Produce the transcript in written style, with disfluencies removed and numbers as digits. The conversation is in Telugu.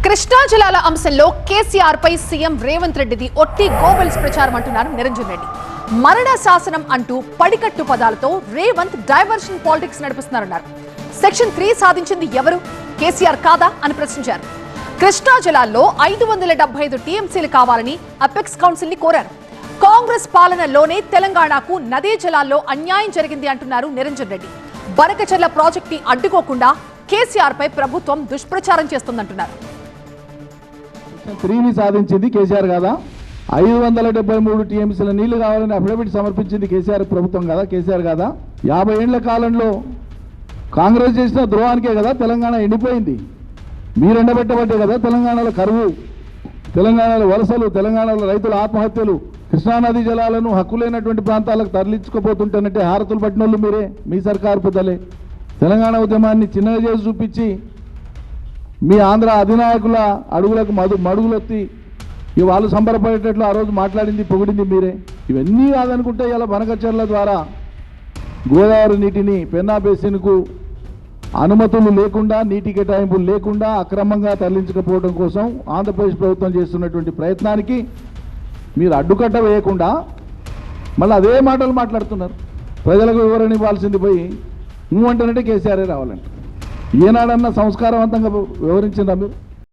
కృష్ణా జిల్లాల అంశంలో కేసీఆర్ పై సీఎం రేవంత్ రెడ్డిది ఒట్టి గోబెల్స్ ప్రచారం అంటున్నారు నిరంజన్ రెడ్డి. మరణ శాసనం అంటూ పడికట్టు పదాలతో రేవంత్ డైవర్షన్ పాలిటిక్స్ నడిపిస్తున్నారన్నారు. సెక్షన్ 3 సాధించింది ఎవరు, కేసీఆర్ కాదా అని ప్రశ్నించారు. కృష్ణా జిల్లాలో 575 టీఎంసీలు కావాలని అపెక్స్ కౌన్సిల్ ని కోరారు. కాంగ్రెస్ పాలనలోనే తెలంగాణకు నదీ జలాల్లో అన్యాయం జరిగింది అంటున్నారు నిరంజన్ రెడ్డి. బనకచెర్ల ప్రాజెక్ట్ ని అడ్డుకోకుండా కేసీఆర్ పై ప్రభుత్వం దుష్ప్రచారం చేస్తుందంటున్నారు. 3ని సాధించింది కేసీఆర్ కాదా? 573 టీఎంసీల నీళ్లు కావాలని అఫిడవిట్ సమర్పించింది కేసీఆర్ ప్రభుత్వం కదా, కేసీఆర్ కాదా? 50 ఏళ్ల కాలంలో కాంగ్రెస్ చేసిన ద్రోహానికే కదా తెలంగాణ ఎండిపోయింది. మీరు ఎండబెట్టబట్టే కదా తెలంగాణలో కరువు, తెలంగాణలో వలసలు, తెలంగాణలో రైతుల ఆత్మహత్యలు, కృష్ణానదీ జలాలను హక్కులేనటువంటి ప్రాంతాలకు తరలించుకుపోతుంటానంటే హారతులు పట్టినోళ్ళు మీరే, మీ సర్కారు పెద్దలే. తెలంగాణ ఉద్యమాన్ని చిన్నగా చేసి చూపించి మీ ఆంధ్ర అధినాయకుల అడుగులకు మడుగులొత్తి వాళ్ళు సంబరపడేటట్లు ఆ రోజు మాట్లాడింది, పొగిడింది మీరే. ఇవన్నీ కాదనుకుంటే ఇలా బనకచెర్ల ద్వారా గోదావరి నీటిని పెన్నా బేసిన్కు అనుమతులు లేకుండా, నీటి కేటాయింపులు లేకుండా అక్రమంగా తరలించకపోవడం కోసం ఆంధ్రప్రదేశ్ ప్రభుత్వం చేస్తున్నటువంటి ప్రయత్నానికి మీరు అడ్డుకట్ట వేయకుండా మళ్ళీ అదే మాటలు మాట్లాడుతున్నారు. ప్రజలకు వివరణ ఇవ్వాల్సింది పోయి నువ్వు అంటానంటే కేసీఆరే రావాలంట. ఏనాడన్నా సంస్కారవంతంగా వివరించిందా మీరు?